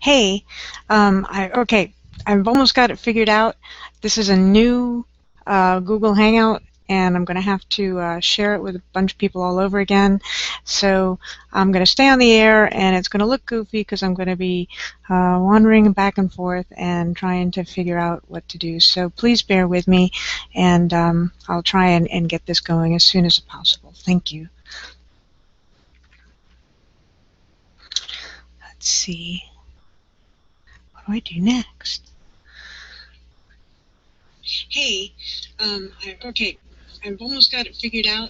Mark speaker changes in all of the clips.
Speaker 1: Hey, okay, I've almost got it figured out. This is a new Google Hangout, and I'm going to have to share it with a bunch of people all over again. So I'm going to stay on the air, and it's going to look goofy because I'm going to be wandering back and forth and trying to figure out what to do. So please bear with me, and I'll try and get this going as soon as possible. Thank you. Let's see. What do I do next? Hey, okay, I've almost got it figured out.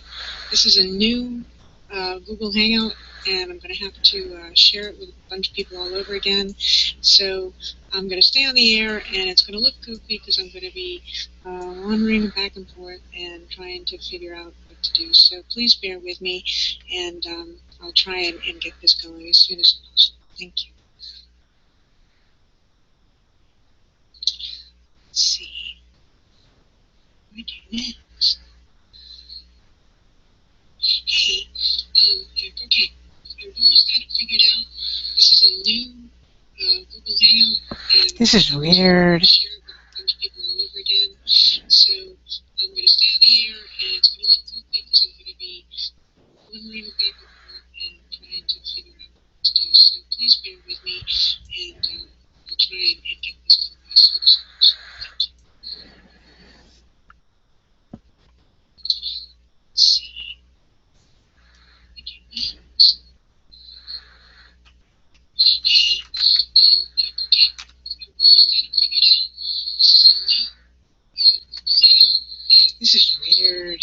Speaker 1: This is a new Google Hangout, and I'm going to have to share it with a bunch of people all over again. So I'm going to stay on the air, and it's going to look goofy because I'm going to be wandering back and forth and trying to figure out what to do. So please bear with me, and I'll try and get this going as soon as possible. Thank you. Let's see. What do I do next? Hey, okay, I've almost got it figured out. This is a new Google Hangout, and this is weird. Share it with a bunch of people all over again. So I'm going to stay on the air, and it's going to look goofy because I'm going to be wandering back and forth and trying to figure out what to do. So please bear with me, and I'll try and get this going as soon as possible. Thank you. Let's see. What do you next? This is weird.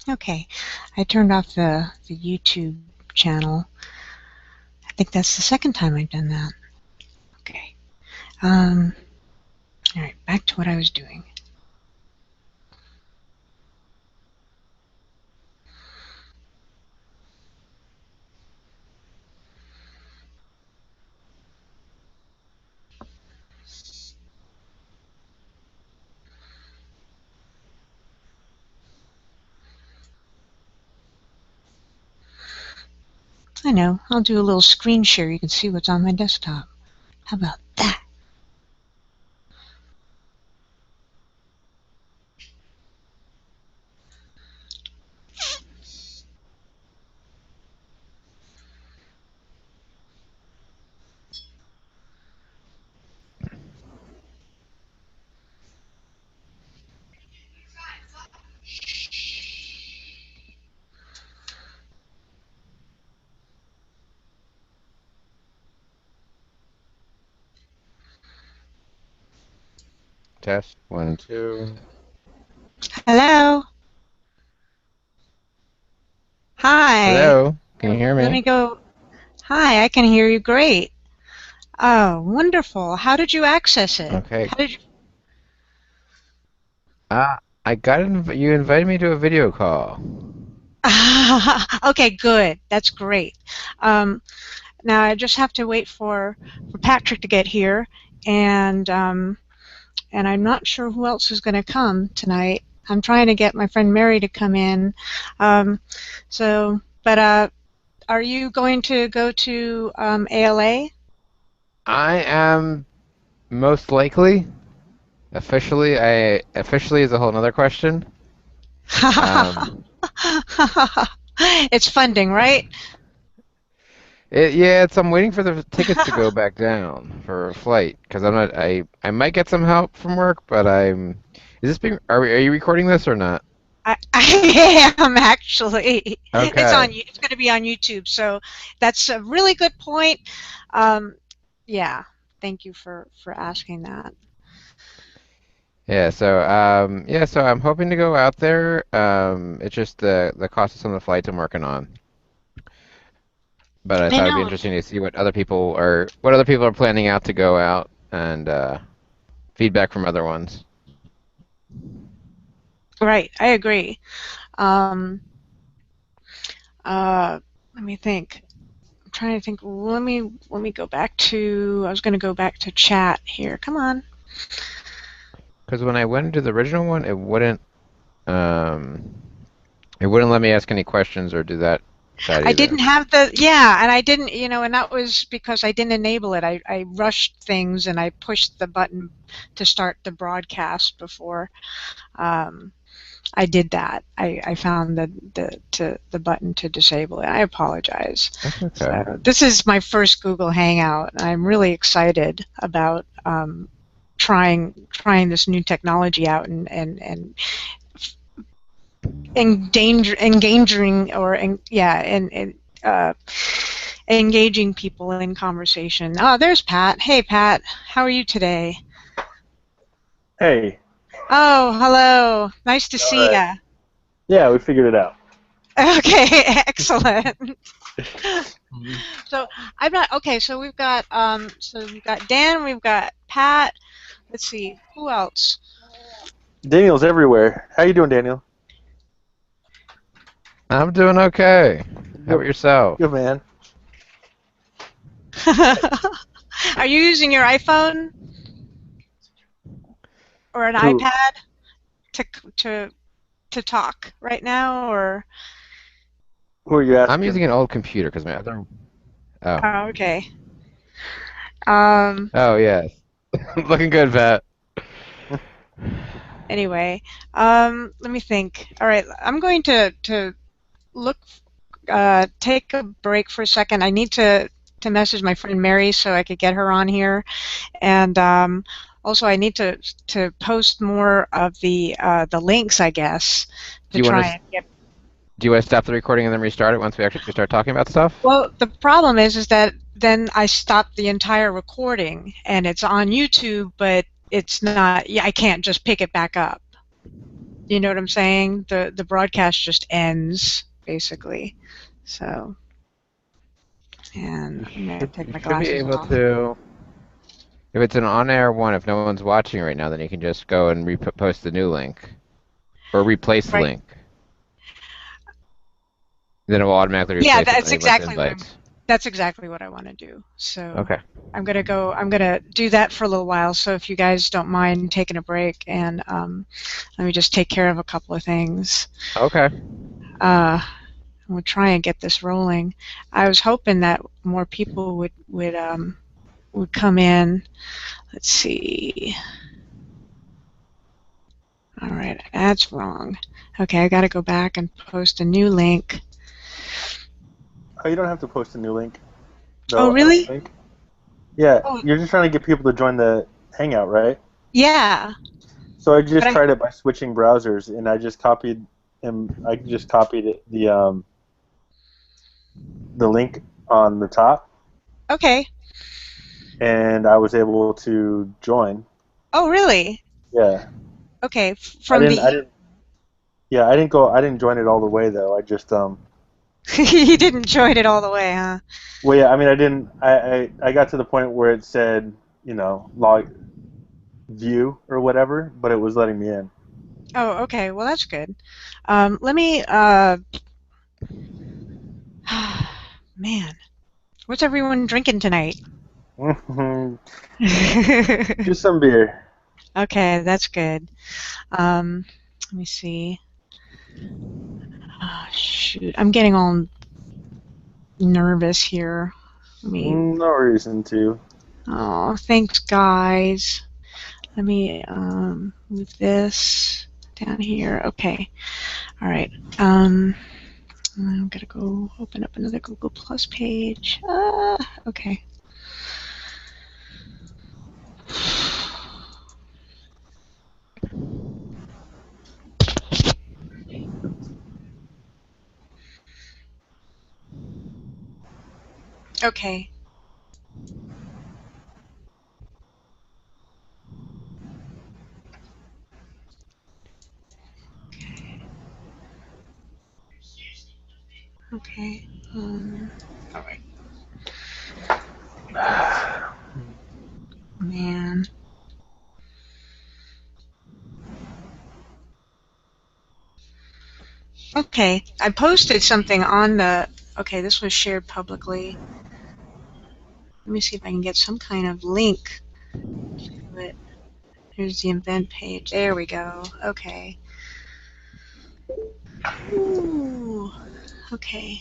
Speaker 1: Okay, I turned off the YouTube channel. I think that's the second time I've done that. Okay. All right, back to what I was doing. I know, I'll do a little screen share. You can see what's on my desktop. How about that?
Speaker 2: Test 1, 2.
Speaker 1: Hello? Hi.
Speaker 2: Hello, can you hear
Speaker 1: Let
Speaker 2: me?
Speaker 1: me go. Hi, I can hear you great. Oh, wonderful. How did you access it?
Speaker 2: Okay.
Speaker 1: How did you?
Speaker 2: I got you invited me to a video call.
Speaker 1: Okay, good. That's great. Um, Now I just have to wait for Patrick to get here, and I'm not sure who else is going to come tonight. I'm trying to get my friend Mary to come in. But are you going to go to ALA?
Speaker 2: I am most likely. Officially is a whole other question. Um,
Speaker 1: It's funding, right?
Speaker 2: yeah, I'm waiting for the tickets to go back down for a flight because I'm not. I might get some help from work, but I'm. Is this being? Are you recording this or not?
Speaker 1: I am actually.
Speaker 2: Okay.
Speaker 1: It's going to be on YouTube. So that's a really good point. Um, yeah. Thank you for asking that.
Speaker 2: So I'm hoping to go out there. It's just the cost of some of the flights I'm working on. But I
Speaker 1: I
Speaker 2: thought it'd be
Speaker 1: know.
Speaker 2: interesting to see what other people are planning out to go out and feedback from other ones.
Speaker 1: Right. I agree. Um, let me think. I'm trying to think. Let me go back to. I was going to go back to chat here. Come on.
Speaker 2: Because when I went into the original one, um it wouldn't let me ask any questions or do that
Speaker 1: I
Speaker 2: either.
Speaker 1: didn't have the, yeah, and I didn't, and that was because I didn't enable it. I rushed things and I pushed the button to start the broadcast before um, I did that. I found the button to disable it. I apologize.
Speaker 2: That's okay.
Speaker 1: So this is my first Google Hangout. I'm really excited about trying this new technology out and engaging or yeah and engaging people in conversation. Oh, there's Pat. Hey, Pat. How are you today?
Speaker 3: Hey.
Speaker 1: Oh, hello. Nice to
Speaker 3: All
Speaker 1: see
Speaker 3: right.
Speaker 1: ya.
Speaker 3: Yeah, we figured it out.
Speaker 1: Okay, excellent. So I'm not okay. So we've got Dan. We've got Pat. Let's see who else.
Speaker 3: Daniel's everywhere. How you doing, Daniel?
Speaker 2: I'm doing okay. How about
Speaker 3: Good,
Speaker 2: yourself?
Speaker 3: good man.
Speaker 1: Are you using your iPhone or an
Speaker 3: Who?
Speaker 1: iPad to to to talk right now, or?
Speaker 3: Who are you
Speaker 2: I'm
Speaker 3: asking?
Speaker 2: using an old computer because my other. Oh.
Speaker 1: Oh, okay. Um,
Speaker 2: Oh yes. Looking good, Pat.
Speaker 1: anyway, let me think. All right, I'm going to look, take a break for a second. I need to message my friend Mary so I could get her on here, and also I need to post more of the links, I guess,
Speaker 2: Do
Speaker 1: to
Speaker 2: you want
Speaker 1: try
Speaker 2: to
Speaker 1: and get.
Speaker 2: do you want to stop the recording and then restart it once we actually start talking about stuff?
Speaker 1: Well, the problem is that then I stop the entire recording and it's on YouTube, but it's not. Yeah, I can't just pick it back up. You know what I'm saying? The broadcast just ends basically. So, and I'm gonna take
Speaker 2: You
Speaker 1: my
Speaker 2: should be
Speaker 1: glasses
Speaker 2: able
Speaker 1: off.
Speaker 2: to. If it's an on-air one, if no one's watching right now, then you can just go and repost the new link or replace the
Speaker 1: Right.
Speaker 2: link. Then it will automatically
Speaker 1: Yeah,
Speaker 2: replace it with anyone's invites.
Speaker 1: that's exactly what I want to do. So
Speaker 2: Okay.
Speaker 1: I'm gonna do that for a little while. So if you guys don't mind taking a break and let me just take care of a couple of things.
Speaker 2: Okay.
Speaker 1: Uh, we'll try and get this rolling. I was hoping that more people would come in. Let's see. All right, that's wrong. Okay, I got to go back and post a new link.
Speaker 3: Oh, you don't have to post a new link.
Speaker 1: Oh,
Speaker 3: The
Speaker 1: really?
Speaker 3: link. Yeah,
Speaker 1: Oh,
Speaker 3: you're just trying to get people to join the Hangout, right?
Speaker 1: yeah.
Speaker 3: So I
Speaker 1: But
Speaker 3: just tried it by switching browsers, and I just copied the link on the top,
Speaker 1: okay.
Speaker 3: and I was able to join.
Speaker 1: Oh, really?
Speaker 3: Yeah,
Speaker 1: Okay.
Speaker 3: I
Speaker 1: From
Speaker 3: didn't. I
Speaker 1: the
Speaker 3: didn't. Yeah, I didn't go. I didn't join it all the way though. I just
Speaker 1: you didn't join it all the way, huh?
Speaker 3: Well, yeah. I mean, I didn't. I got to the point where it said, log view or whatever, but it was letting me in.
Speaker 1: Oh, okay. Well, that's good. Let me. Man, what's everyone drinking tonight?
Speaker 3: Just some beer.
Speaker 1: Okay, that's good. Let me see. Oh, shoot, I'm getting all nervous here. Let me.
Speaker 3: No reason to.
Speaker 1: Oh, thanks, guys. Let me move this down here. Okay. All right. I'm gonna go open up another Google Plus page. Okay. Okay. Okay. All right. Man. Okay. I posted something on the. Okay, this was shared publicly. Let me see if I can get some kind of link to it. Here's the event page. There we go. Okay. Ooh. Okay.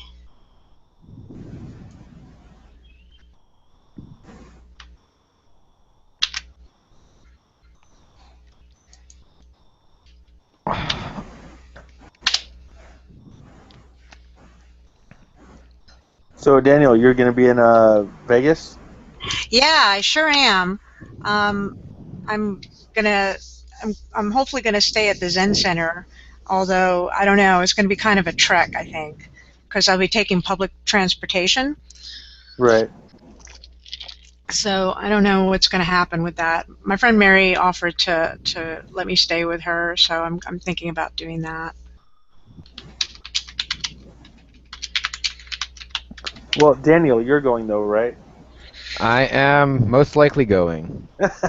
Speaker 3: So Daniel, you're going to be in Vegas?
Speaker 1: Yeah, I sure am. Um, I'm gonna. I'm hopefully gonna stay at the Zen Center. Although I don't know, it's going to be kind of a trek, I think, because I'll be taking public transportation.
Speaker 3: Right.
Speaker 1: So I don't know what's going to happen with that. My friend Mary offered to let me stay with her, so I'm thinking about doing that.
Speaker 3: Well, Daniel, you're going though, right?
Speaker 2: I am most likely going. Let's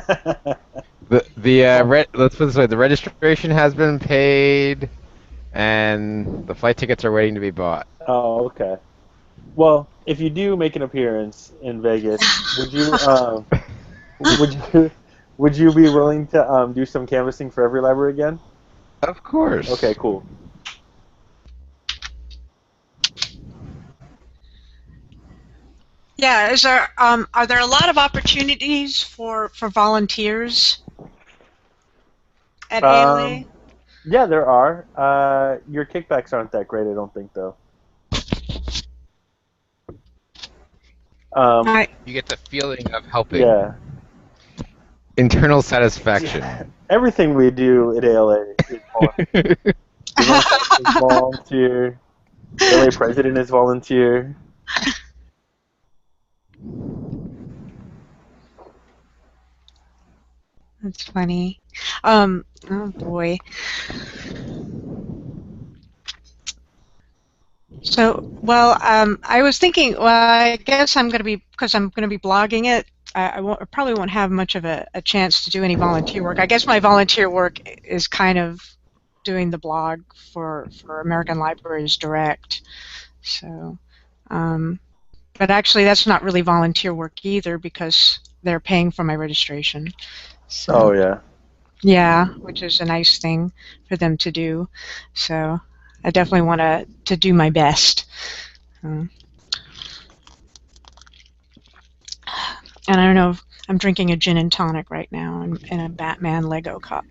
Speaker 2: put it this way: the registration has been paid, and the flight tickets are waiting to be bought.
Speaker 3: Oh, okay. Well, if you do make an appearance in Vegas, would you would you be willing to do some canvassing for every library again?
Speaker 2: Of course.
Speaker 3: Okay, cool.
Speaker 1: Yeah, are there a lot of opportunities for volunteers at ALA?
Speaker 3: Yeah, there are. Your kickbacks aren't that great, I don't think, though.
Speaker 1: I
Speaker 2: You get the feeling of helping.
Speaker 3: Yeah.
Speaker 2: Internal satisfaction.
Speaker 3: Everything we do at ALA is volunteer. The is volunteer. ALA president is volunteer.
Speaker 1: That's funny. Oh boy. So, well, I was thinking, well, I guess I'm going to be, because I'm going to be blogging it, I probably won't have much of a chance to do any volunteer work. I guess my volunteer work is kind of doing the blog for American Libraries Direct. So, but actually that's not really volunteer work either because they're paying for my registration. So,
Speaker 3: Oh, yeah.
Speaker 1: yeah, which is a nice thing for them to do. So I definitely want to do my best. And I don't know, I'm drinking a gin and tonic right now in a Batman Lego cup.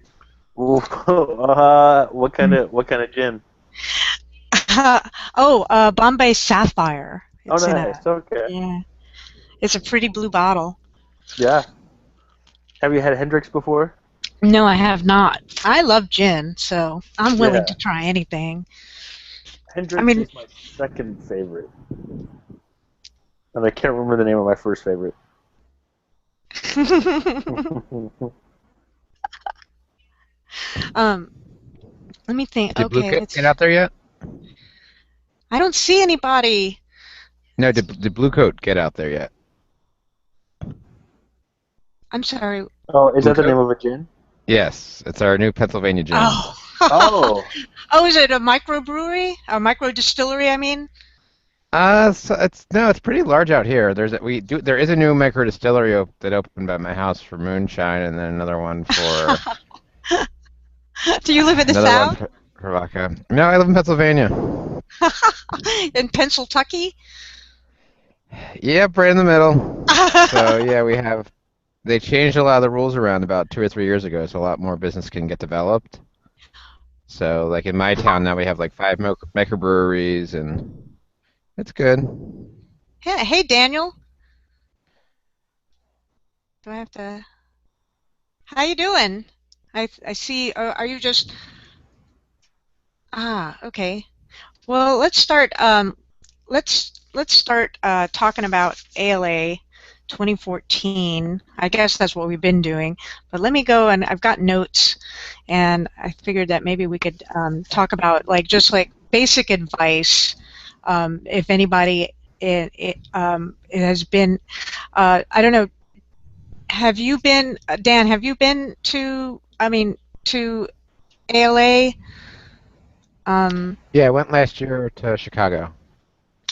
Speaker 3: Ooh, what kind of gin?
Speaker 1: Bombay Sapphire.
Speaker 3: Oh,
Speaker 1: It's in a,
Speaker 3: nice. Okay.
Speaker 1: yeah, it's a pretty blue bottle.
Speaker 3: Yeah. Have you had Hendrix before?
Speaker 1: No, I have not. I love gin, so I'm willing to
Speaker 3: Yeah.
Speaker 1: try anything. I
Speaker 3: Hendrix
Speaker 1: mean,
Speaker 3: is my second favorite. And I can't remember the name of my first favorite.
Speaker 1: um, let me think.
Speaker 2: Did Blue
Speaker 1: Okay,
Speaker 2: Coat get out there yet?
Speaker 1: I don't see anybody.
Speaker 2: No, did Blue Coat get out there yet?
Speaker 1: I'm sorry.
Speaker 3: Oh, is
Speaker 2: Blue
Speaker 3: that the
Speaker 2: Coat?
Speaker 3: name of a gin?
Speaker 2: Yes, it's our new Pennsylvania gin.
Speaker 1: Oh.
Speaker 3: Oh.
Speaker 1: Oh, is it a microbrewery? A micro distillery, I mean?
Speaker 2: So it's pretty large out here. There is a new micro distillery that opened by my house for moonshine, and then another one for
Speaker 1: Do you live in the
Speaker 2: another one
Speaker 1: South?
Speaker 2: for vodka. No, I live in Pennsylvania.
Speaker 1: In Pennsylvania?
Speaker 2: Yep, right in the middle. So yeah, they changed a lot of the rules around about 2 or 3 years ago, so a lot more business can get developed. So like in my town now we have like 5 microbreweries, and it's good.
Speaker 1: Yeah, hey, Daniel. Do I have to? How you doing? I see. Are you just? Ah, okay. Well, let's start. Let's
Speaker 4: let's start talking about ALA 2014. I guess that's what we've been doing. But let me go, and I've got notes, and I figured that maybe we could talk about just like basic advice. If anybody it has been, I don't know. Have you been, Dan? Have you been to? I mean, to ALA?
Speaker 2: Yeah, I went last year to Chicago.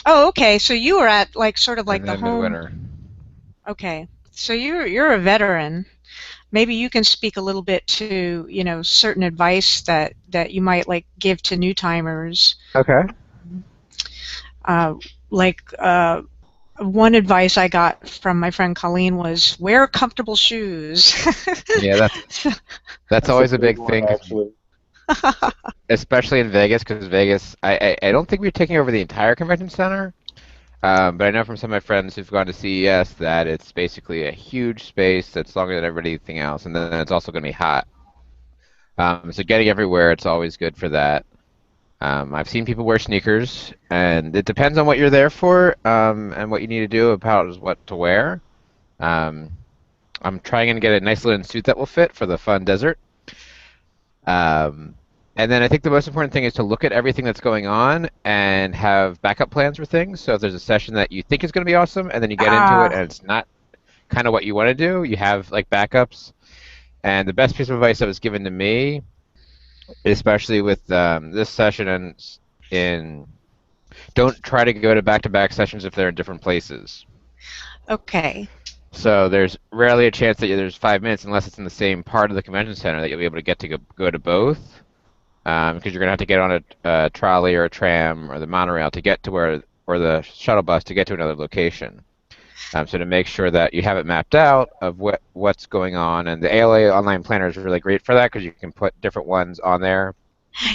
Speaker 4: Oh, okay. So you were at sort of like
Speaker 2: And
Speaker 4: the
Speaker 2: then
Speaker 4: home.
Speaker 2: midwinter.
Speaker 4: Okay. So you're a veteran. Maybe you can speak a little bit to certain advice that you might give to new timers.
Speaker 2: Okay.
Speaker 4: Uh, like one advice I got from my friend Colleen was wear comfortable shoes.
Speaker 2: Yeah, that's always a
Speaker 3: big
Speaker 2: big
Speaker 3: one,
Speaker 2: thing,
Speaker 3: actually.
Speaker 2: especially in Vegas, because Vegas, I don't think we're taking over the entire convention center, but I know from some of my friends who've gone to CES that it's basically a huge space that's longer than everything else, and then it's also going to be hot. So getting everywhere, it's always good for that. I've seen people wear sneakers, and it depends on what you're there for, and what you need to do about what to wear. Um, I'm trying to get a nice linen suit that will fit for the fun desert. Um, and then I think the most important thing is to look at everything that's going on and have backup plans for things. So if there's a session that you think is going to be awesome, and then you get into it
Speaker 4: Ah,
Speaker 2: and it's not kind of what you want to do, you have backups. And the best piece of advice that was given to me, especially with this session and in, don't try to go to back-to-back sessions if they're in different places.
Speaker 4: okay.
Speaker 2: So there's rarely a chance that there's 5 minutes unless it's in the same part of the convention center that you'll be able to get to go to both. Because you're going to have to get on a trolley or a tram or the monorail to get to or the shuttle bus to get to another location. So to make sure that you have it mapped out of what's going on, and the ALA online planner is really great for that because you can put different ones on there.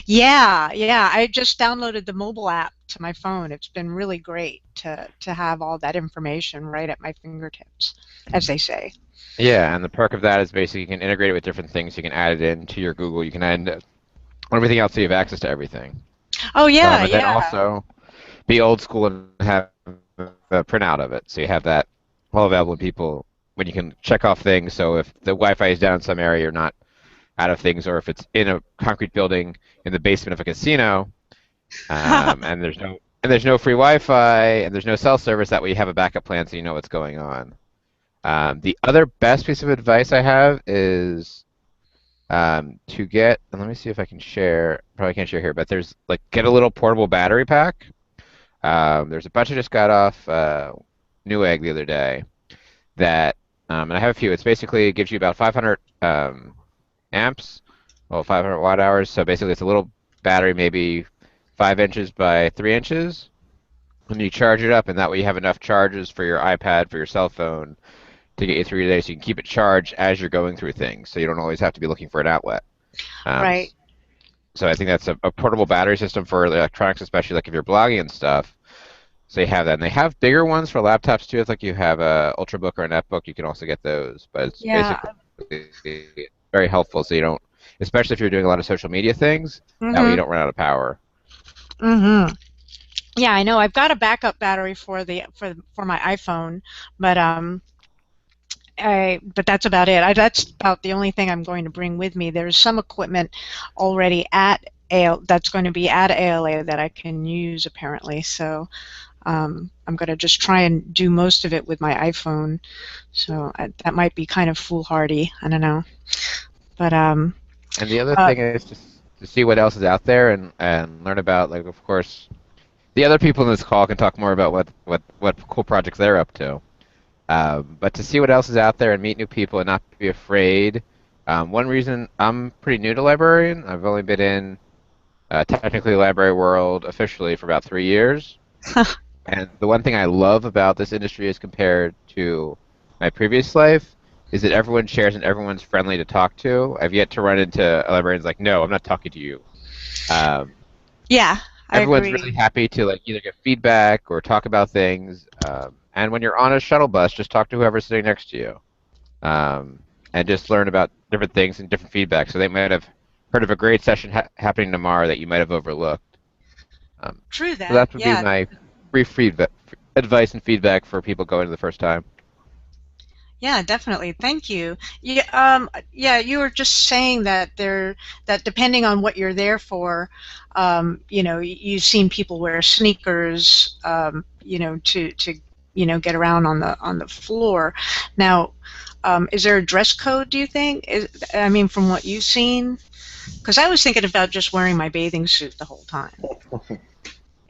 Speaker 4: Yeah, yeah. I just downloaded the mobile app to my phone. It's been really great to have all that information right at my fingertips, as they say.
Speaker 2: Yeah, and the perk of that is basically you can integrate it with different things. You can add it into your Google. You can add everything else so you have access to everything.
Speaker 4: Oh yeah,
Speaker 2: And then
Speaker 4: yeah.
Speaker 2: also be old school and have a printout of it, so you have that all available to people when you can check off things. So if the Wi-Fi is down in some area, you're not out of things, or if it's in a concrete building in the basement of a casino, and there's no free Wi-Fi and there's no cell service, that way you have a backup plan so you know what's going on. The other best piece of advice I have is to get, and let me see if I can share. Probably can't share here, but get a little portable battery pack. There's a bunch I just got off Newegg the other day that, and I have a few. It's basically, it gives you about 500 amps, well, 500 watt hours. So basically, it's a little battery, maybe 5 inches by 3 inches, and you charge it up, and that way you have enough charges for your iPad, for your cell phone, to get you through your day, so you can keep it charged as you're going through things, so you don't always have to be looking for an outlet. Um,
Speaker 4: Right.
Speaker 2: so I think that's a portable battery system for electronics, especially like if you're blogging and stuff. So you have that, and they have bigger ones for laptops too. It's like you have a Ultrabook or a Netbook, you can also get those. But it's
Speaker 4: Yeah.
Speaker 2: basically very helpful, so you don't, especially if you're doing a lot of social media things, that way you
Speaker 4: Mhm.
Speaker 2: don't run out of power.
Speaker 4: Mhm. Yeah, I know. I've got a backup battery for my iPhone, but but that's about it. That's about the only thing I'm going to bring with me. There's some equipment already at that's going to be at ALA that I can use apparently. So I'm going to just try and do most of it with my iPhone. So that might be kind of foolhardy. I don't know. But
Speaker 2: And the other
Speaker 4: uh,
Speaker 2: thing is just to see what else is out there and learn about, like, of course, the other people in this call can talk more about what cool projects they're up to. But to see what else is out there and meet new people and not be afraid. One reason I'm pretty new to librarian, I've only been in technically library world officially for about 3 years. And the one thing I love about this industry as compared to my previous life is that everyone shares and everyone's friendly to talk to. I've yet to run into a librarians like, no, I'm not talking to you. Um,
Speaker 4: yeah, I
Speaker 2: Everyone's really
Speaker 4: agree.
Speaker 2: happy to either get feedback or talk about things. And when you're on a shuttle bus, just talk to whoever's sitting next to you, and just learn about different things and different feedback. So they might have heard of a great session happening tomorrow that you might have overlooked. Um,
Speaker 4: True
Speaker 2: so
Speaker 4: that.
Speaker 2: that would be
Speaker 4: Yeah.
Speaker 2: my brief feedback. advice and feedback for people going the first time.
Speaker 4: Yeah, definitely. Thank you. Yeah, yeah, you were just saying that that depending on what you're there for, you've seen people wear sneakers, get around on the floor. Now, is there a dress code, do you think? I mean, from what you've seen? Because I was thinking about just wearing my bathing suit the whole time,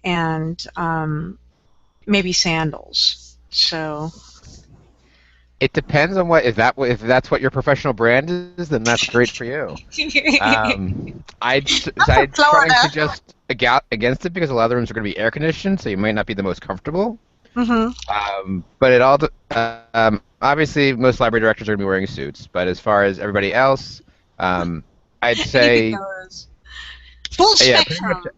Speaker 4: and maybe sandals. So.
Speaker 2: It depends on if that's what your professional brand is, then that's great for you. I'd try and
Speaker 4: Florida.
Speaker 2: suggest against it because a lot of the rooms are going to be air conditioned, so you might not be the most comfortable. But it all obviously most library directors are going to be wearing suits, but as far as everybody else, I'd say
Speaker 4: Full
Speaker 2: yeah, pretty much.
Speaker 4: spectrum.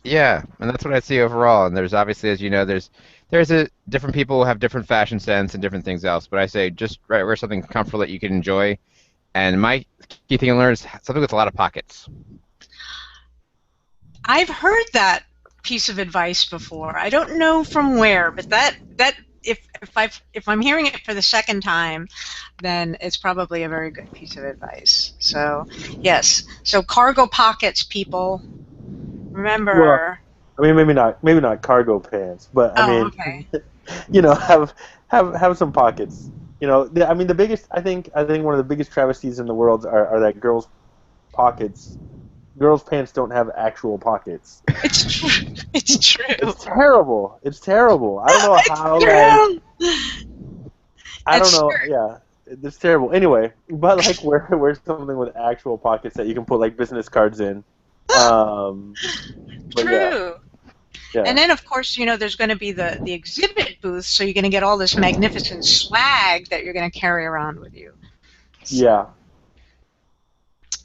Speaker 2: Yeah, and that's what I see overall. And there's obviously, as you know, there's a different people have different fashion sense and different things else. But I say just wear something comfortable that you can enjoy. And my key thing to learn is something with a lot of pockets.
Speaker 4: I've heard that piece of advice before. I don't know from where, but that if I'm hearing it for the second time, then it's probably a very good piece of advice. So yes, so cargo pockets, people. Remember.
Speaker 3: Well, I mean, maybe not cargo pants, but I mean,
Speaker 4: okay.
Speaker 3: have some pockets. I mean, I think one of the biggest travesties in the world are that girls' pants don't have actual pockets.
Speaker 4: It's true. It's true.
Speaker 3: It's terrible. It's terrible. I don't know how. I don't know.
Speaker 4: True.
Speaker 3: Yeah, it's terrible. Anyway, but like wear something with actual pockets that you can put like business cards in.
Speaker 4: True.
Speaker 3: Yeah.
Speaker 4: And then, of course, there's going to be the exhibit booth, so you're going to get all this magnificent swag that you're going to carry around with you.
Speaker 3: Yeah.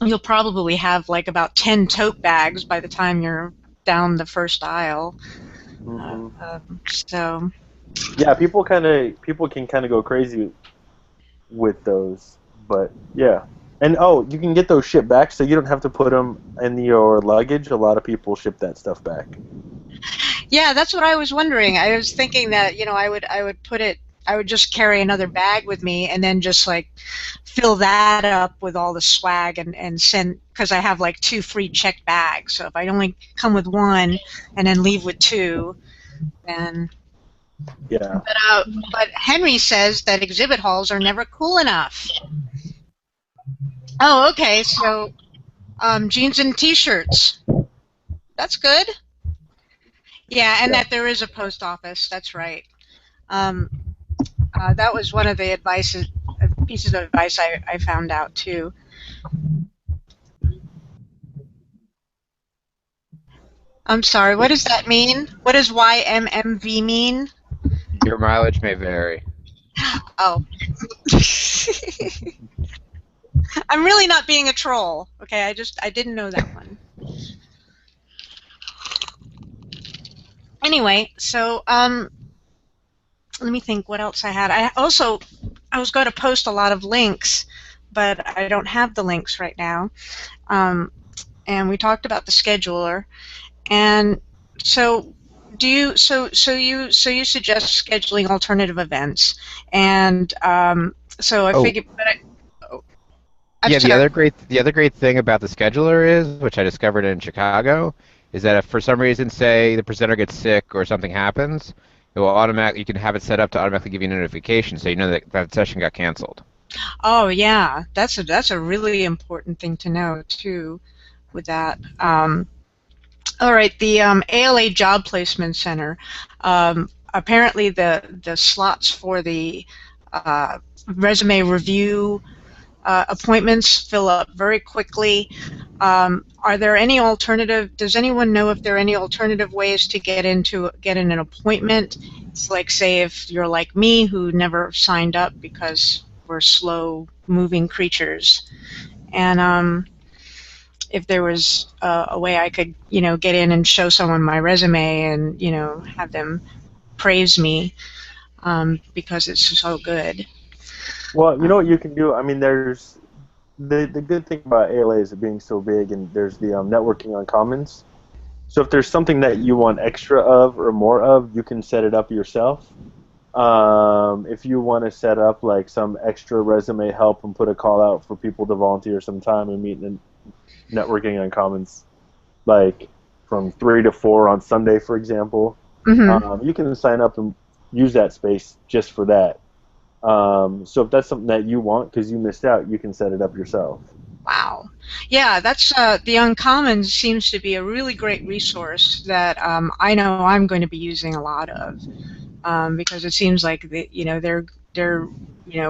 Speaker 4: You'll probably have like about 10 tote bags by the time you're down the first aisle. So.
Speaker 3: Yeah, people can kind of go crazy with those, but yeah. And you can get those shipped back, so you don't have to put them in your luggage. A lot of people ship that stuff back.
Speaker 4: Yeah, that's what I was wondering. I was thinking that I would just carry another bag with me and then just like fill that up with all the swag and send, because I have like 2 free checked bags. So if I only come with 1 and then leave with 2, then.
Speaker 3: Yeah.
Speaker 4: But Henry says that exhibit halls are never cool enough. Oh, okay. So jeans and T-shirts. That's good. Yeah, and that there is a post office. That's right. That was one of the pieces of advice I found out too. I'm sorry. What does that mean? What does YMMV mean?
Speaker 2: Your mileage may vary.
Speaker 4: Oh. I'm really not being a troll. Okay, I didn't know that one. Anyway, so let me think what else I had. I was going to post a lot of links, but I don't have the links right now. And we talked about the scheduler, and so you suggest scheduling alternative events, and so I figured.
Speaker 2: Yeah, the other great thing about the scheduler is, which I discovered in Chicago, is that if for some reason, say the presenter gets sick or something happens, it will automatically, you can have it set up to automatically give you a notification, so you know that session got canceled.
Speaker 4: Oh yeah, that's a really important thing to know too, with that. All right, the ALA Job Placement Center. Apparently, the slots for the resume review appointments fill up very quickly. Are there any alternative? Does anyone know if there are any alternative ways to get in an appointment? It's like, say, if you're like me, who never signed up because we're slow-moving creatures, and if there was a way I could, get in and show someone my resume and, have them praise me because it's so good.
Speaker 3: Well, you know what you can do? I mean, there's the good thing about ALA is it being so big, and there's the networking on Commons. So if there's something that you want extra of or more of, you can set it up yourself. If you want to set up like some extra resume help and put a call out for people to volunteer some time and meet in networking on Commons, like from 3 to 4 on Sunday, for example, you can sign up and use that space just for that. So if that's something that you want because you missed out, you can set it up yourself.
Speaker 4: Wow. Yeah, that's the Uncommon seems to be a really great resource that I know I'm going to be using a lot of because it seems like they're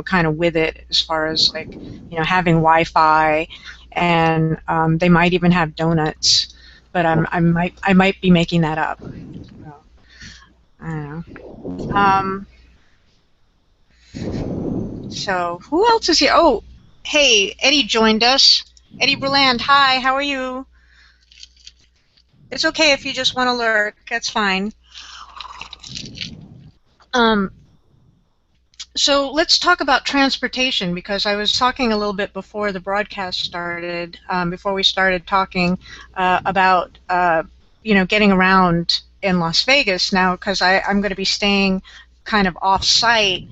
Speaker 4: kind of with it as far as like having Wi-Fi, and they might even have donuts, but I might be making that up. So, I don't know. So who else is here? Oh, hey, Eddie joined us. Eddie Berland, hi, how are you? It's okay if you just want to lurk, that's fine. So let's talk about transportation, because I was talking a little bit before the broadcast started, before we started talking about getting around in Las Vegas now, because I'm going to be staying kind of off-site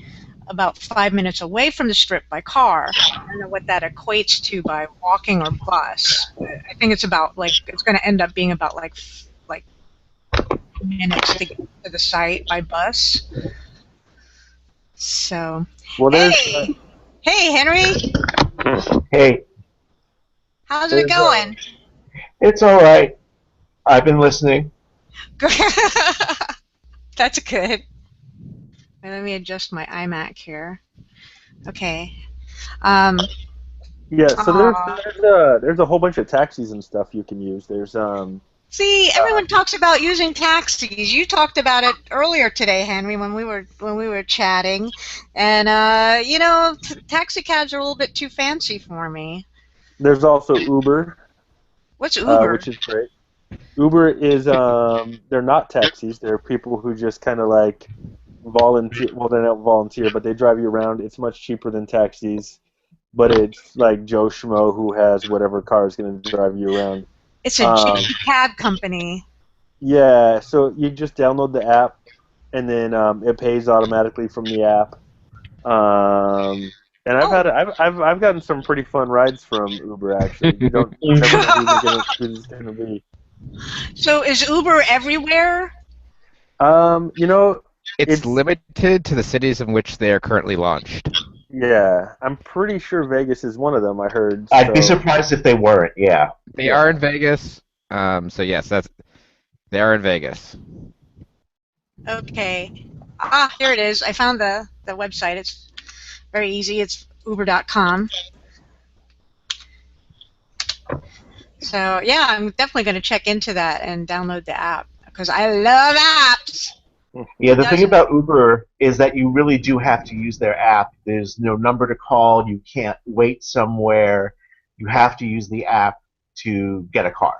Speaker 4: about 5 minutes away from the Strip by car. I don't know what that equates to by walking or bus. I think it's about it's going to end up being about like minutes to get to the site by bus. So,
Speaker 3: well,
Speaker 4: hey, Henry.
Speaker 5: Hey,
Speaker 4: How's it going?
Speaker 5: it's all right. I've been listening.
Speaker 4: That's good. Let me adjust my iMac here. Okay.
Speaker 3: Yeah, so there's a whole bunch of taxis and stuff you can use. There's
Speaker 4: See, everyone talks about using taxis. You talked about it earlier today, Henry, when we were chatting, and taxi cabs are a little bit too fancy for me.
Speaker 3: There's also Uber.
Speaker 4: What's Uber?
Speaker 3: Which is great. Uber is they're not taxis. They're people who just kind of like volunteer. Well, they don't volunteer, but they drive you around. It's much cheaper than taxis, but it's like Joe Schmo who has whatever car is going to drive you around.
Speaker 4: It's a gypsy cab company.
Speaker 3: Yeah, so you just download the app, and then it pays automatically from the app. And I've gotten some pretty fun rides from Uber actually. You don't never know who it's gonna be.
Speaker 4: So is Uber everywhere?
Speaker 2: It's limited to the cities in which they are currently launched.
Speaker 3: Yeah, I'm pretty sure Vegas is one of them. I heard.
Speaker 5: I'd be surprised if they weren't. Yeah.
Speaker 2: They are in Vegas. So yes, they are in Vegas.
Speaker 4: Okay. Here it is. I found the website. It's very easy. It's uber.com. So yeah, I'm definitely going to check into that and download the app because I love apps.
Speaker 5: Yeah, the thing about Uber is that you really do have to use their app. There's no number to call. You can't wait somewhere. You have to use the app to get a car,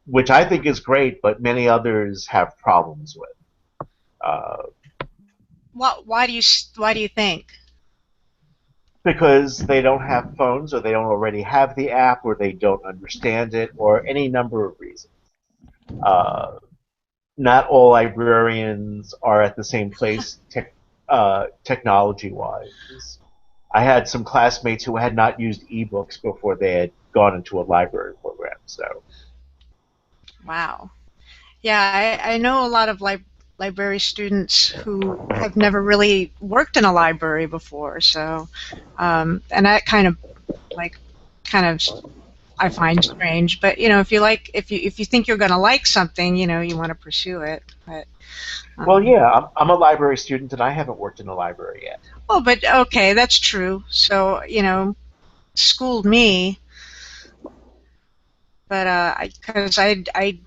Speaker 5: which I think is great, but many others have problems with.
Speaker 4: Why do you think?
Speaker 5: Because they don't have phones, or they don't already have the app, or they don't understand it, or any number of reasons. Not all librarians are at the same place technology-wise. I had some classmates who had not used ebooks before they had gone into a library program. So.
Speaker 4: Wow. Yeah, I know a lot of library students who have never really worked in a library before. So, and that kind of I find strange, but if you think you're going to like something, you want to pursue it. But
Speaker 5: well, yeah, I'm a library student, and I haven't worked in a library yet.
Speaker 4: Oh, but okay, that's true. So schooled me, but because I I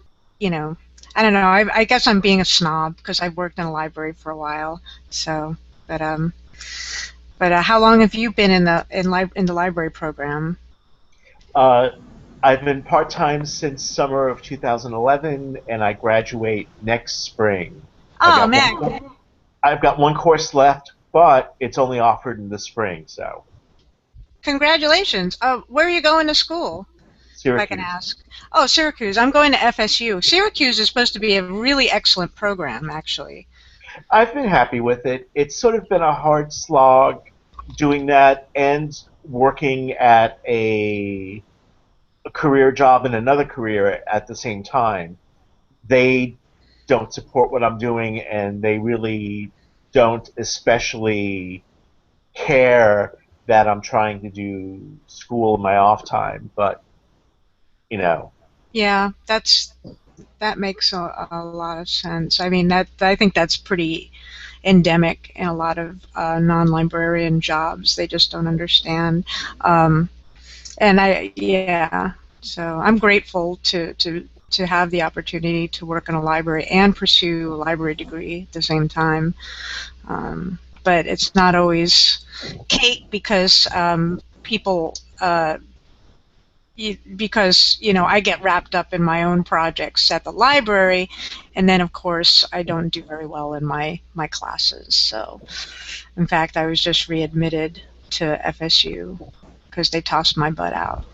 Speaker 4: don't know. I guess I'm being a snob because I've worked in a library for a while. So, but how long have you been in the library program?
Speaker 5: I've been part-time since summer of 2011, and I graduate next spring.
Speaker 4: Oh, man.
Speaker 5: I've got one course left, but it's only offered in the spring, so.
Speaker 4: Congratulations. Where are you going to school? if I can ask. Oh, Syracuse. I'm going to FSU. Syracuse is supposed to be a really excellent program, actually.
Speaker 5: I've been happy with it. It's sort of been a hard slog doing that and working at a career job and another career at the same time. They don't support what I'm doing, and they really don't especially care that I'm trying to do school in my off time. But you know,
Speaker 4: Yeah, that makes a lot of sense. I mean, I think that's pretty endemic in a lot of non-librarian jobs. They just don't understand. Um, yeah, so I'm grateful to have the opportunity to work in a library and pursue a library degree at the same time. But it's not always cake because people because I get wrapped up in my own projects at the library, and then of course I don't do very well in my classes. So in fact I was just readmitted to FSU because they tossed my butt out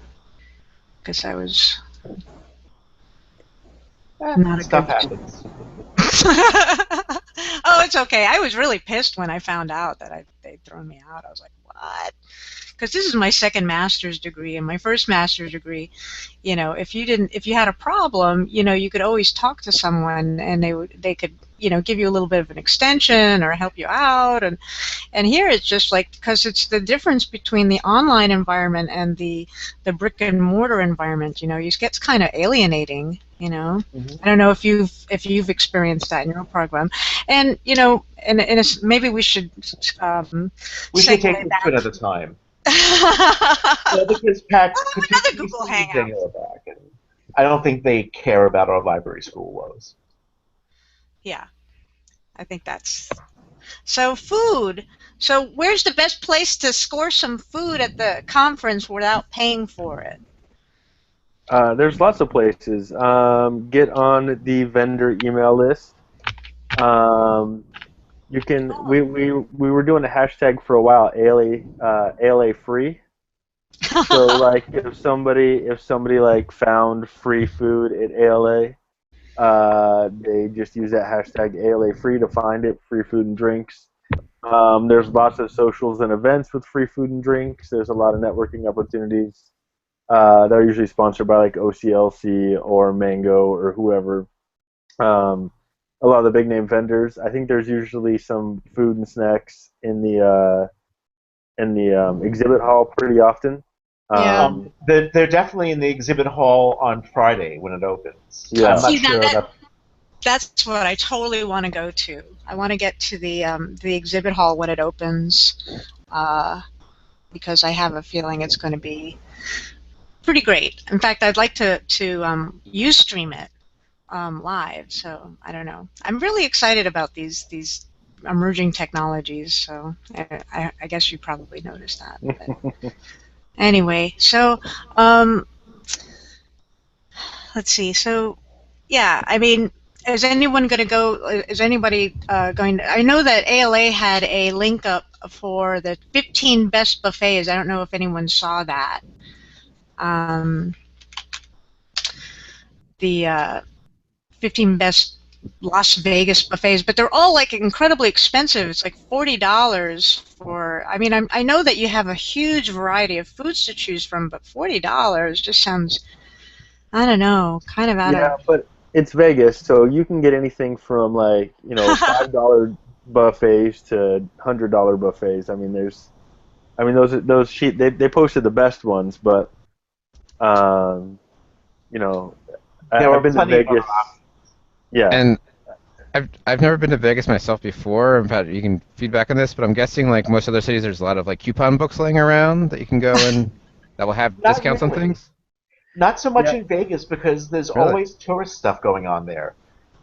Speaker 4: because I was not a
Speaker 5: stuff
Speaker 4: good
Speaker 5: happens.
Speaker 4: Oh, it's okay. I was really pissed when I found out that they'd thrown me out. I was like, what? Because this is my second master's degree, and my first master's degree, if you had a problem, you could always talk to someone, and they could, give you a little bit of an extension or help you out, and here it's just like, because it's the difference between the online environment and the brick and mortar environment, it gets kind of alienating,
Speaker 5: Mm-hmm.
Speaker 4: I don't know if you've experienced that in your program, and and it's, maybe we should
Speaker 5: We should take
Speaker 4: segue
Speaker 5: this
Speaker 4: back.
Speaker 5: to another time. Well, because Pat could
Speaker 4: Another
Speaker 5: take
Speaker 4: Google
Speaker 5: these
Speaker 4: Hangout.
Speaker 5: Daniela back, and I don't think they care about our library school woes.
Speaker 4: Yeah, I think that's so. Food. So where's the best place to score some food at the conference without paying for it?
Speaker 3: There's lots of places. Get on the vendor email list. You can. We were doing a hashtag for a while, ALA free. So like if somebody like found free food at ALA, they just use that hashtag ALA free to find it. Free food and drinks. There's lots of socials and events with free food and drinks. There's a lot of networking opportunities. They're usually sponsored by like OCLC or Mango or whoever. A lot of the big name vendors. I think there's usually some food and snacks in the exhibit hall pretty often.
Speaker 4: Yeah.
Speaker 5: They're definitely in the exhibit hall on Friday when it opens.
Speaker 3: Yeah.
Speaker 5: I'm not
Speaker 4: See,
Speaker 5: sure about.
Speaker 4: that's what I totally want to go to. I want to get to the exhibit hall when it opens, because I have a feeling it's going to be pretty great. In fact, I'd like to stream it live. So I don't know. I'm really excited about these emerging technologies. So I guess you probably noticed that. But anyway, so let's see. So yeah, I mean, is anyone going to go? Is anybody going to? I know that ALA had a link up for the 15 best buffets. I don't know if anyone saw that. The 15 best Las Vegas buffets, but they're all like incredibly expensive. It's like $40 for. I mean, I know that you have a huge variety of foods to choose from, but $40 just sounds, I don't know, kind of out
Speaker 3: Yeah,
Speaker 4: of.
Speaker 3: but it's Vegas, so you can get anything from like $5 buffets to $100 buffets. I mean, those sheet they posted the best ones, but you know,
Speaker 5: There were
Speaker 3: I've been to
Speaker 5: plenty of
Speaker 3: Vegas. Yeah.
Speaker 2: And I've never been to Vegas myself before. In fact, you can feedback on this, but I'm guessing like most other cities, there's a lot of like coupon books laying around that you can go and that will have
Speaker 5: Not
Speaker 2: discounts on
Speaker 5: really.
Speaker 2: things.
Speaker 5: Not so much
Speaker 3: Yeah.
Speaker 5: in Vegas because there's
Speaker 2: Really?
Speaker 5: always tourist stuff going on there.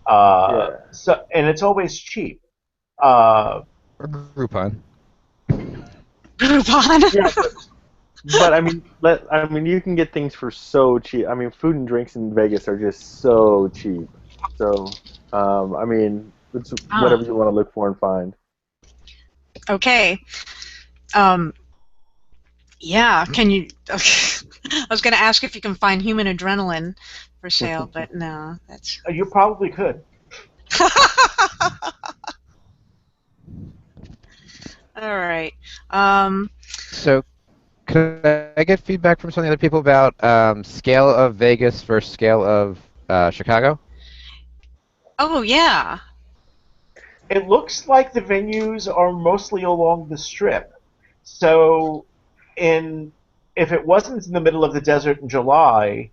Speaker 3: Yeah.
Speaker 5: So and it's always cheap. Uh,
Speaker 2: Or Groupon.
Speaker 4: Groupon.
Speaker 3: Yeah, but I mean, you can get things for so cheap. I mean, food and drinks in Vegas are just so cheap. So, I mean, it's whatever you want to look for and find.
Speaker 4: Okay. Yeah. Can you? Okay. I was going to ask if you can find human adrenaline for sale, but no, that's.
Speaker 5: You probably could.
Speaker 4: All right.
Speaker 2: So, could I get feedback from some of the other people about scale of Vegas versus scale of Chicago?
Speaker 4: Oh yeah.
Speaker 5: It looks like the venues are mostly along the strip. So, in if it wasn't in the middle of the desert in July,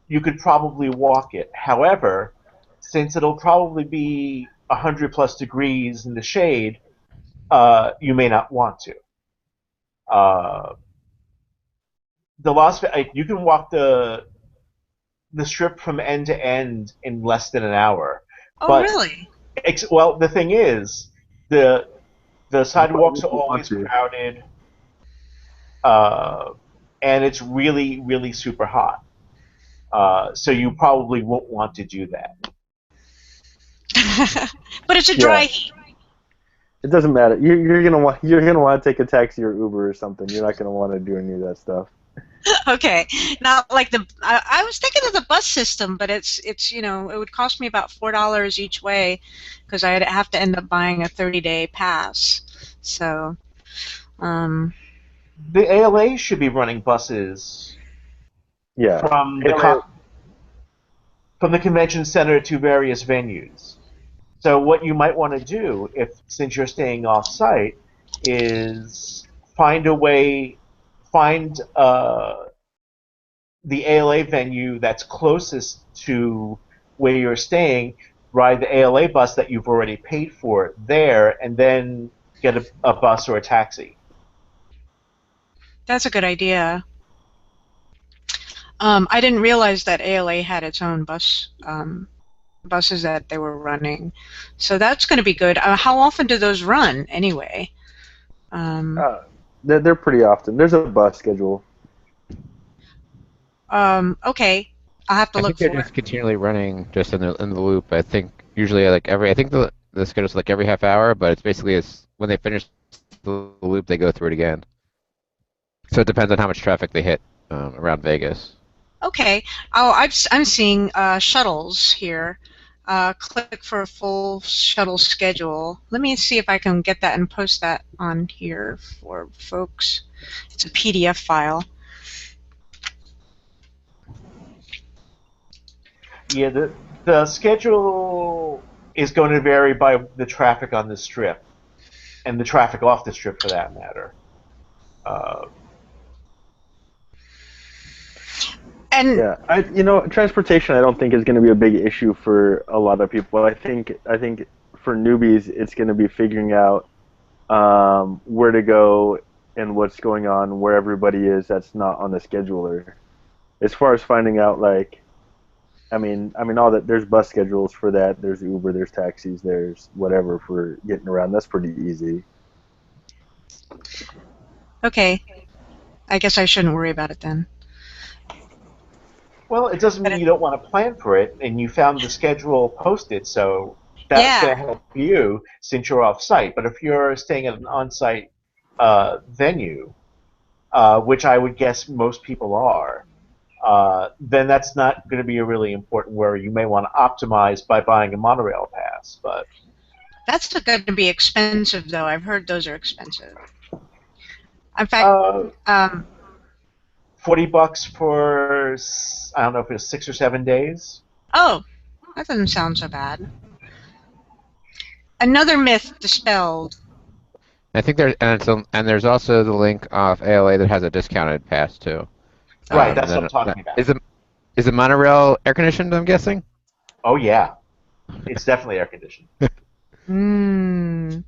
Speaker 5: you could probably walk it. However, since it'll probably be 100 plus degrees in the shade, you may not want to. Uh, you can walk the strip from end to end in less than an hour.
Speaker 4: Oh
Speaker 5: But
Speaker 4: really?
Speaker 5: well, the thing is, the the sidewalks are
Speaker 3: Want
Speaker 5: always
Speaker 3: to.
Speaker 5: crowded, uh, and it's really, really super hot. So you probably won't want to do that.
Speaker 4: But it's a
Speaker 3: Yeah.
Speaker 4: dry heat.
Speaker 3: It doesn't matter. You're gonna want to take a taxi or Uber or something. You're not gonna want to do any of that stuff.
Speaker 4: Okay, not like I was thinking of the bus system, but it's it would cost me about $4 each way because I'd have to end up buying a 30-day pass. So, um,
Speaker 5: The ALA should be running buses
Speaker 3: Yeah.
Speaker 5: from
Speaker 3: ALA
Speaker 5: from the convention center to various venues. So what you might want to do, if since you're staying off site, is find a way, find the ALA venue that's closest to where you're staying, ride the ALA bus that you've already paid for there, and then get a bus or a taxi.
Speaker 4: that's a good idea. I didn't realize that ALA had its own buses that they were running, so that's going to be good. How often do those run anyway? Um,
Speaker 3: they're pretty often. There's a bus schedule.
Speaker 4: okay, I'll have to
Speaker 2: I
Speaker 4: look
Speaker 2: think they're
Speaker 4: for it.
Speaker 2: just continually running just in the loop. I think usually like I think the schedule's like every half hour, but it's basically when they finish the loop, they go through it again. So it depends on how much traffic they hit around Vegas.
Speaker 4: Okay. Oh, I'm seeing shuttles here. Click for a full shuttle schedule. Let me see if I can get that and post that on here for folks. It's a PDF file.
Speaker 5: Yeah, the schedule is going to vary by the traffic on the strip and the traffic off the strip, for that matter. Uh,
Speaker 4: And
Speaker 3: Yeah, transportation I don't think is going to be a big issue for a lot of people. I think for newbies it's going to be figuring out where to go and what's going on where everybody is that's not on the scheduler. As far as finding out, like, I mean, all that there's bus schedules for that. There's Uber, there's taxis, there's whatever for getting around. That's pretty easy.
Speaker 4: okay, I guess I shouldn't worry about it then.
Speaker 5: well, it doesn't
Speaker 4: But
Speaker 5: mean you don't want to plan for it, and you found the schedule posted, so that's
Speaker 4: yeah,
Speaker 5: going to help you since you're off site. But if you're staying at an on site venue, which I would guess most people are, then that's not going to be a really important worry. You may want to optimize by buying a monorail pass, but
Speaker 4: that's going to be expensive though. I've heard those are expensive. In fact,
Speaker 5: uh,
Speaker 4: um,
Speaker 5: $40 for I don't know if it's 6 or 7 days.
Speaker 4: oh, that doesn't sound so bad. Another myth dispelled.
Speaker 2: I think there's also the link off ALA that has a discounted pass too.
Speaker 5: Right,
Speaker 2: And
Speaker 5: that's what
Speaker 2: then
Speaker 5: I'm talking about.
Speaker 2: is the monorail air conditioned? I'm guessing.
Speaker 5: Oh yeah, it's definitely air conditioned.
Speaker 4: Mmm.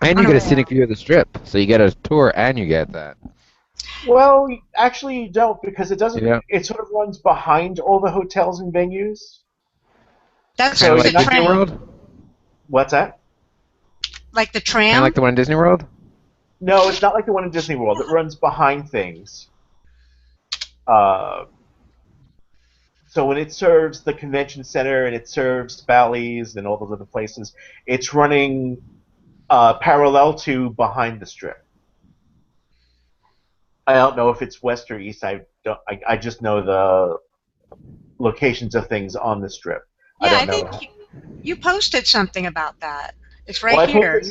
Speaker 2: And you get a scenic view of the strip, so you get a tour and you get that.
Speaker 5: Well, actually, you don't because it doesn't.
Speaker 2: Yeah.
Speaker 5: It sort of runs behind all the hotels and venues.
Speaker 4: That's
Speaker 5: So
Speaker 2: Kind of
Speaker 4: the
Speaker 2: like
Speaker 5: you're
Speaker 2: Disney
Speaker 5: not,
Speaker 4: tram.
Speaker 2: World.
Speaker 5: what's that?
Speaker 4: Like the
Speaker 2: Kind of
Speaker 4: tram?
Speaker 2: like the one in Disney World.
Speaker 5: No, it's not like the one in Disney World. It runs behind things. Uh, so when it serves the convention center and it serves Bally's and all those other places, it's running parallel to behind the strip. I don't know if it's west or east. I don't. I just know the locations of things on the strip. I
Speaker 4: Yeah,
Speaker 5: don't
Speaker 4: I think
Speaker 5: know.
Speaker 4: you posted something about that. It's
Speaker 5: Well,
Speaker 4: right here.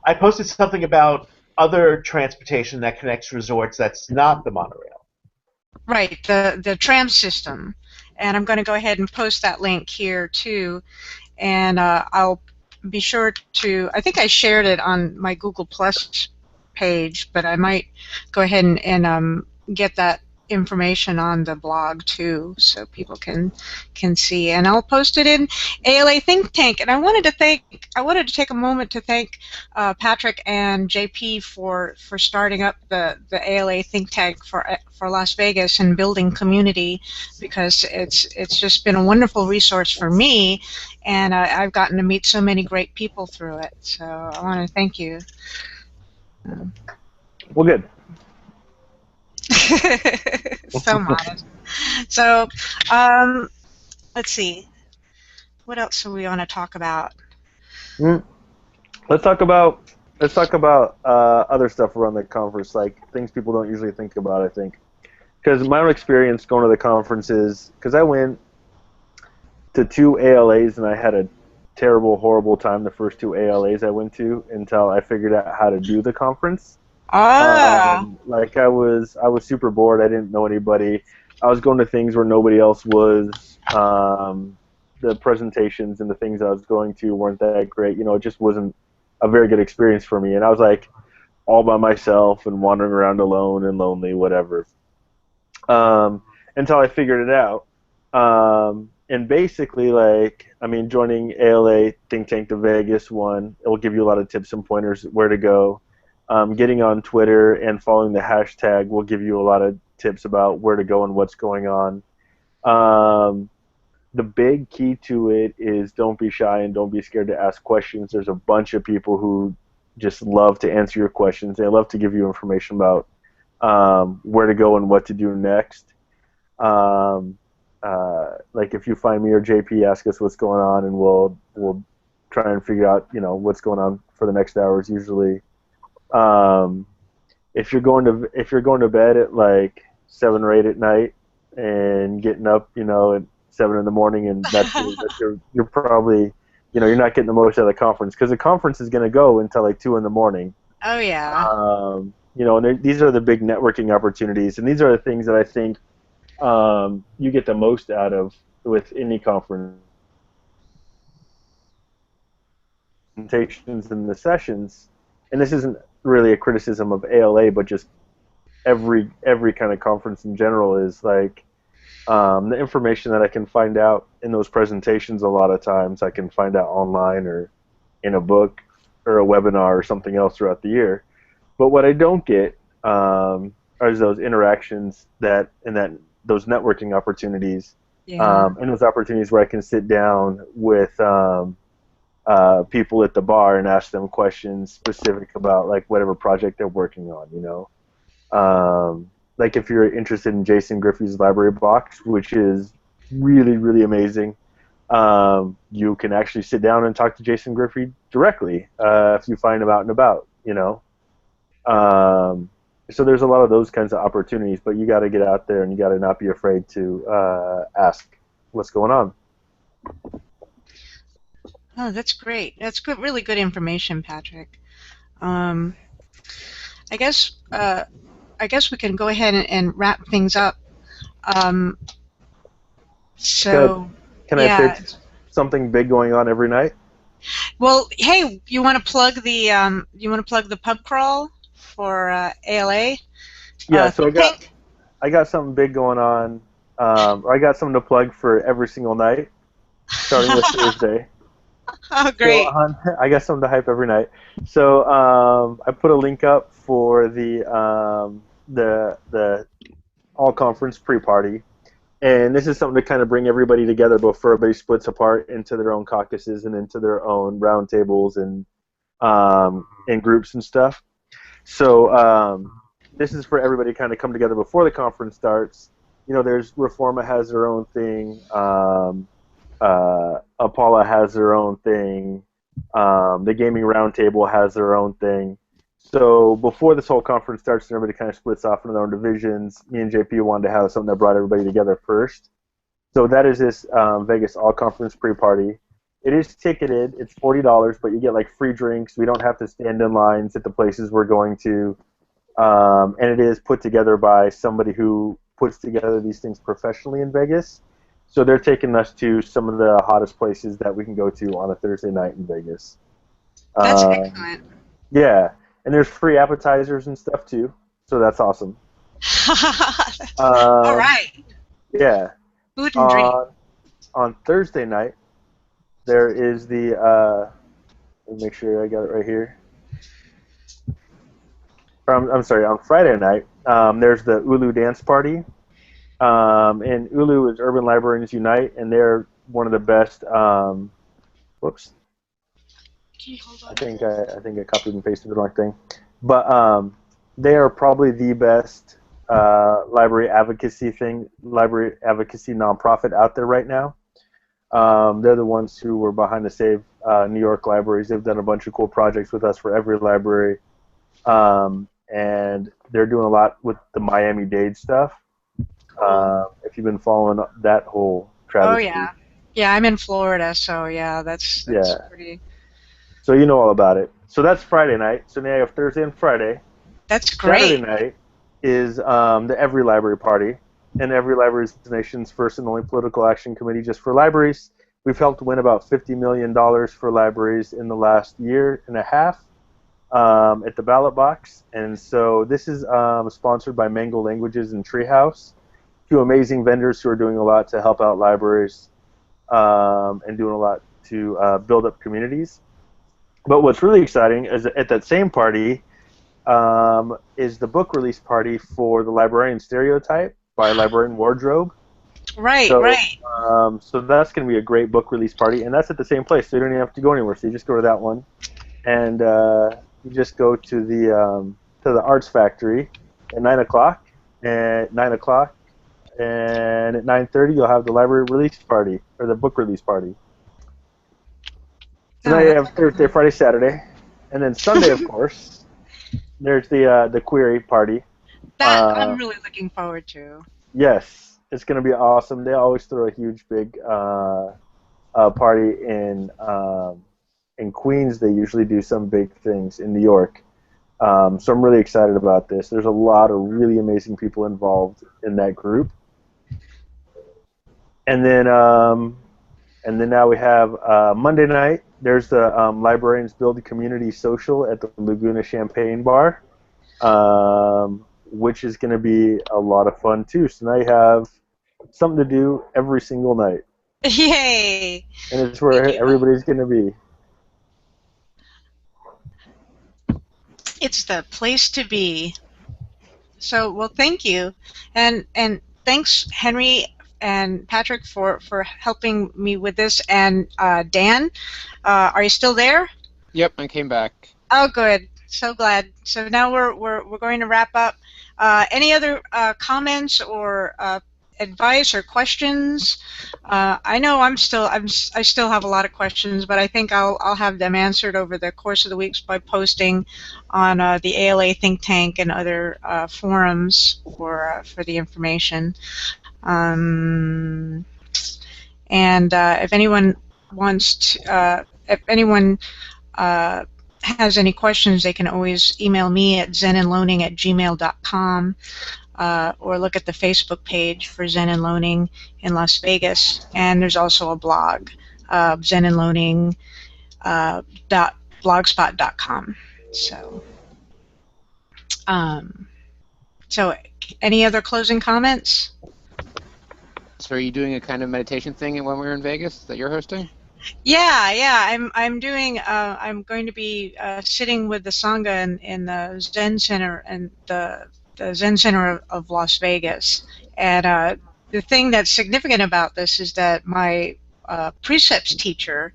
Speaker 5: I posted something about other transportation that connects resorts that's not the monorail.
Speaker 4: Right, the tram system. And I'm going to go ahead and post that link here too. And I'll be sure to, I think I shared it on my Google Plus page, but I might go ahead and get that information on the blog too, so people can see. And I'll post it in ALA Think Tank. And I wanted to take a moment to thank Patrick and JP for starting up the ALA Think Tank for Las Vegas and building community, because it's just been a wonderful resource for me, and I've gotten to meet so many great people through it. So I want to thank you.
Speaker 3: Well, good.
Speaker 4: So modest. So let's see. What else do we want to talk about?
Speaker 3: Let's talk about other stuff around the conference, like things people don't usually think about. I think because my own experience going to the conferences, because I went to 2 ALAs and I had a terrible, horrible time the first 2 ALAs I went to until I figured out how to do the conference. Like I was super bored. I didn't know anybody. I was going to things where nobody else was. The presentations and the things I was going to weren't that great. It just wasn't a very good experience for me. And I was like all by myself and wandering around alone and lonely, whatever. Until I figured it out. And basically, joining ALA Think Tank, the Vegas one, it will give you a lot of tips and pointers where to go. Getting on Twitter and following the hashtag will give you a lot of tips about where to go and what's going on. The big key to it is don't be shy and don't be scared to ask questions. There's a bunch of people who just love to answer your questions. They love to give you information about where to go and what to do next. Like if you find me or JP, ask us what's going on, and we'll try and figure out what's going on for the next hours. Usually, if you're going to bed at like 7 or 8 at night and getting up at 7 in the morning, and you're probably you're not getting the most out of the conference, because the conference is going to go until like 2 in the morning.
Speaker 4: Oh yeah.
Speaker 3: And these are the big networking opportunities, and these are the things that I think you get the most out of with any conference. Presentations and the sessions, and this isn't really a criticism of ALA, but just every kind of conference in general, is like the information that I can find out in those presentations, a lot of times I can find out online or in a book or a webinar or something else throughout the year. But what I don't get are those interactions those networking opportunities, and those opportunities where I can sit down with people at the bar and ask them questions specific about like whatever project they're working on. Like if you're interested in Jason Griffey's library box, which is really, really amazing, you can actually sit down and talk to Jason Griffey directly if you find him out and about. So there's a lot of those kinds of opportunities, but you got to get out there and you got to not be afraid to ask what's going on.
Speaker 4: Oh, that's great. That's good, really good information, Patrick. I guess we can go ahead and wrap things up. So
Speaker 3: can I pitch something big going on every night?
Speaker 4: Well, hey, you want to plug the pub crawl for ALA?
Speaker 3: Yeah, so I got something big going on. I got something to plug for every single night, starting with Thursday.
Speaker 4: Oh, great!
Speaker 3: So, I got something to hype every night. So I put a link up for the all conference pre-party, and this is something to kind of bring everybody together before everybody splits apart into their own caucuses and into their own roundtables and groups and stuff. So this is for everybody to kind of come together before the conference starts. There's Reforma has their own thing. Apollo has their own thing. The Gaming Roundtable has their own thing. So before this whole conference starts and everybody kind of splits off into their own divisions, me and JP wanted to have something that brought everybody together first. So that is this Vegas All Conference Pre-Party. It is ticketed. It's $40, but you get like free drinks. We don't have to stand in lines at the places we're going to. And it is put together by somebody who puts together these things professionally in Vegas. So they're taking us to some of the hottest places that we can go to on a Thursday night in Vegas.
Speaker 1: That's excellent.
Speaker 3: Yeah, and there's free appetizers and stuff too. So that's awesome.
Speaker 1: All right.
Speaker 3: Yeah.
Speaker 1: Food and drink.
Speaker 3: On Thursday night, there is the. Let me make sure I got it right here. I'm sorry. On Friday night, there's the Ulu Dance Party. And Ulu is Urban Librarians Unite, and they're one of the best. Whoops. I think I copied and pasted the wrong thing. But they are probably the best library advocacy nonprofit out there right now. They're the ones who were behind the Save New York Libraries. They've done a bunch of cool projects with us for every library. And they're doing a lot with the Miami-Dade stuff. If you've been following that whole travesty.
Speaker 4: Oh, yeah. Yeah, I'm in Florida, so yeah, that's pretty...
Speaker 3: So you know all about it. So that's Friday night. So now you have Thursday and Friday.
Speaker 4: That's great.
Speaker 3: Saturday night is the Every Library Party. And Every Library is the nation's first and only political action committee just for libraries. We've helped win about $50 million for libraries in the last year and a half at the ballot box. And so this is sponsored by Mango Languages and Treehouse, two amazing vendors who are doing a lot to help out libraries and doing a lot to build up communities. But what's really exciting is at that same party is the book release party for The Librarian Stereotype by Librarian Wardrobe.
Speaker 4: Right,
Speaker 3: so,
Speaker 4: right.
Speaker 3: So that's going to be a great book release party, and that's at the same place, so you don't even have to go anywhere. So you just go to that one, and you just go to the Arts Factory at 9 o'clock, and at 9:30 you'll have the library release party, or the book release party. So now you have Thursday, Friday, Saturday, and then Sunday, of course, there's the query party.
Speaker 4: That I'm really looking forward to.
Speaker 3: Yes, it's going to be awesome. They always throw a huge, big party in Queens. They usually do some big things in New York. So I'm really excited about this. There's a lot of really amazing people involved in that group. And then now we have Monday night. There's the Librarians Build Community Social at the Laguna Champagne Bar, which is going to be a lot of fun too. So now you have something to do every single night.
Speaker 4: Yay!
Speaker 3: And it's where everybody's going to be.
Speaker 4: It's the place to be. So, well, thank you. And thanks, Henry and Patrick, for helping me with this. And Dan, are you still there?
Speaker 2: Yep, I came back.
Speaker 4: Oh, good. So glad. So now we're going to wrap up. Any other comments or advice or questions? I know I still have a lot of questions, but I think I'll have them answered over the course of the weeks by posting on the ALA think tank and other forums for the information. And if anyone wants to, if anyone has any questions, they can always email me at zenandloaning@gmail.com or look at the Facebook page for Zen and Loaning in Las Vegas. And there's also a blog, zenandloaning.blogspot.com. So any other closing comments?
Speaker 2: So are you doing a kind of meditation thing when we're in Vegas that you're hosting?
Speaker 4: Yeah. I'm doing. I'm going to be sitting with the Sangha in the Zen Center and the Zen Center of Las Vegas. And the thing that's significant about this is that my precepts teacher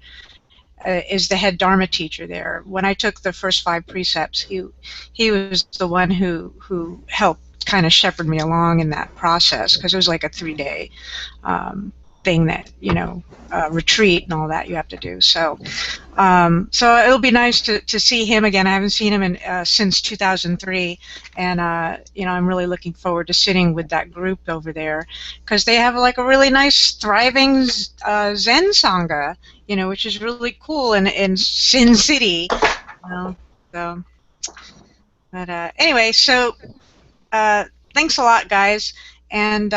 Speaker 4: is the head Dharma teacher there. When I took the first 5 precepts, he was the one who helped kind of shepherd me along in that process, because it was like a 3-day thing that, retreat and all that you have to do. So so it'll be nice to see him again. I haven't seen him since 2003, and I'm really looking forward to sitting with that group over there, because they have like a really nice, thriving Zen Sangha, which is really cool in Sin City. So, but anyway, so thanks a lot, guys, and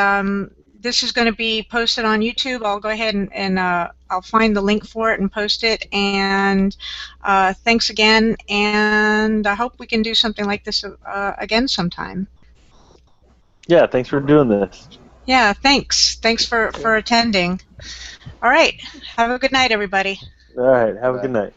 Speaker 4: this is going to be posted on YouTube. I'll go ahead and I'll find the link for it and post it. And thanks again, and I hope we can do something like this again sometime.
Speaker 3: Yeah, thanks for doing this.
Speaker 4: Yeah, thanks. Thanks for attending. All right. Have a good night, everybody.
Speaker 3: All right, have a good night.